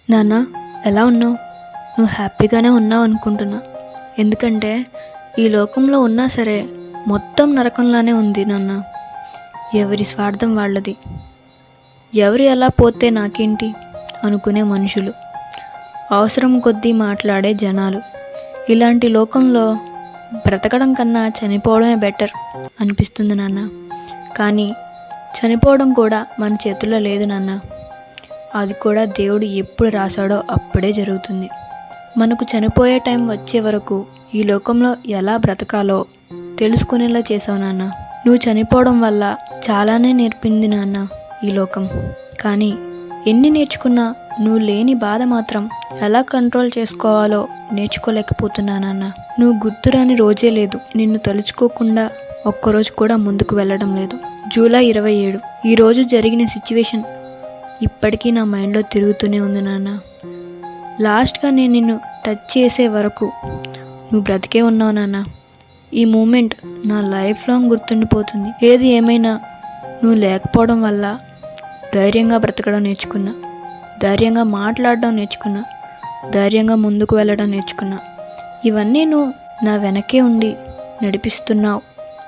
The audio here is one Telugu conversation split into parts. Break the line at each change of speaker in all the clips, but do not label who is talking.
నాన్న, ఎలా ఉన్నావు? నువ్వు హ్యాపీగానే ఉన్నావు అనుకుంటున్నా. ఎందుకంటే ఈ లోకంలో ఉన్నా సరే మొత్తం నరకంలానే ఉంది నాన్న. ఎవరి స్వార్థం వాళ్ళది. ఎవరు ఎలా పోతే నాకేంటి అనుకునే మనుషులు, అవసరం కొద్దీ మాట్లాడే జనాలు. ఇలాంటి లోకంలో బ్రతకడం కన్నా చనిపోవడమే బెటర్ అనిపిస్తుంది నాన్న. కానీ చనిపోవడం కూడా మన చేతుల్లో లేదు నాన్న. అది కూడా దేవుడు ఎప్పుడు రాశాడో అప్పుడే జరుగుతుంది. మనకు చనిపోయే టైం వచ్చే వరకు ఈ లోకంలో ఎలా బ్రతకాలో తెలుసుకునేలా చేసావు నాన్న. నువ్వు చనిపోవడం వల్ల చాలానే నేర్పింది నాన్న ఈ లోకం. కానీ ఎన్ని నేర్చుకున్నా నువ్వు లేని బాధ మాత్రం ఎలా కంట్రోల్ చేసుకోవాలో నేర్చుకోలేకపోతున్నా నాన్న. నువ్వు గుర్తురాని రోజే లేదు. నిన్ను తలుచుకోకుండా ఒక్కరోజు కూడా ముందుకు వెళ్ళడం లేదు. జూలై 27 ఈరోజు జరిగిన సిచ్యువేషన్ ఇప్పటికీ నా మైండ్లో తిరుగుతూనే ఉంది నాన్న. లాస్ట్గా నేను నిన్ను టచ్ చేసే వరకు నువ్వు బ్రతికే ఉన్నావు నాన్న. ఈ మూమెంట్ నా లైఫ్ లాంగ్ గుర్తుండిపోతుంది. ఏది ఏమైనా నువ్వు లేకపోవడం వల్ల ధైర్యంగా బ్రతకడం నేర్చుకున్నా, ధైర్యంగా మాట్లాడడం నేర్చుకున్నా, ధైర్యంగా ముందుకు వెళ్ళడం నేర్చుకున్నా. ఇవన్నీ నువ్వు నా వెనకే ఉండి నడిపిస్తున్నావు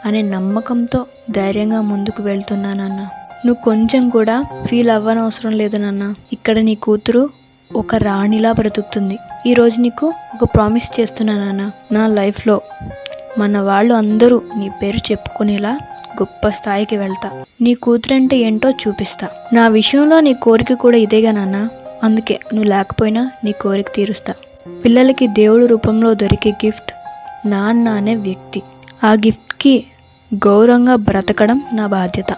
అనే నమ్మకంతో ధైర్యంగా ముందుకు వెళ్తున్నా నాన్న. నువ్వు కొంచెం కూడా ఫీల్ అవ్వనవసరం లేదు నాన్న. ఇక్కడ నీ కూతురు ఒక రాణిలా బ్రతుకుతుంది. ఈరోజు నీకు ఒక ప్రామిస్ చేస్తున్నా నాన్న. నా లైఫ్లో మన వాళ్ళు అందరూ నీ పేరు చెప్పుకునేలా గొప్ప స్థాయికి వెళ్తా. నీ కూతురంటే ఏంటో చూపిస్తా. నా విషయంలో నీ కోరిక కూడా ఇదేగా నాన్న. అందుకే నువ్వు లేకపోయినా నీ కోరిక తీరుస్తా. పిల్లలకి దేవుడు రూపంలో దొరికే గిఫ్ట్ నాన్న అనే వ్యక్తి. ఆ గిఫ్ట్కి గౌరవంగా బ్రతకడం నా బాధ్యత.